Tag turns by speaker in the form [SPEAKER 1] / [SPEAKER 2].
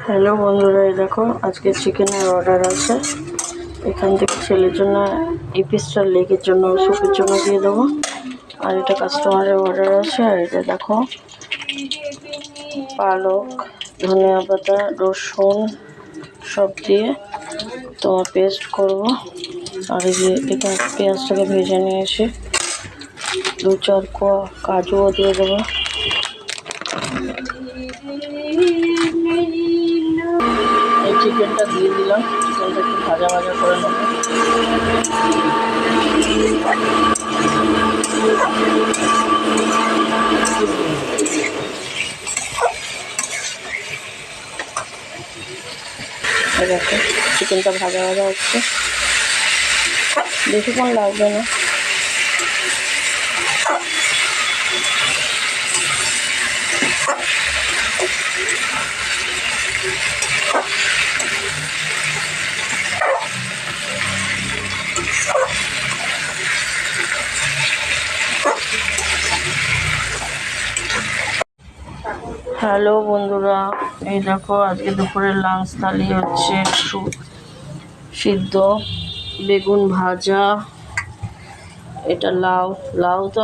[SPEAKER 1] Hello বন্ধুরা, এই দেখো আজকে চিকেনের অর্ডার আছে। এখান থেকে ছেলের জন্য এই পিসটা, লেগের জন্য, স্যুপের জন্য দিয়ে দেবো। আর এটা কাস্টমারের অর্ডার আছে। আর এটা দেখো পালক, ধনিয়া পাতা, রসুন সব দিয়ে তোমার পেস্ট করব। আর এই যে এটা পেঁয়াজটাকে ভেজে নিয়ে এসে 2-4 কোয়া কাজুও দিয়ে দেবো। এই চিকেনটা দিয়ে দিলাম। চিকেনটা একটু ভাজা ভাজা করে নেব। দেখো চিকেনটা ভাজা ভাজা হচ্ছে, বেশিক্ষণ লাগবে না। হ্যালো বন্ধুরা, এই দেখো আজকে দুপুরের লাঞ্চ থালি হচ্ছে সিদ্ধ বেগুন ভাজা, এটা লাউ তো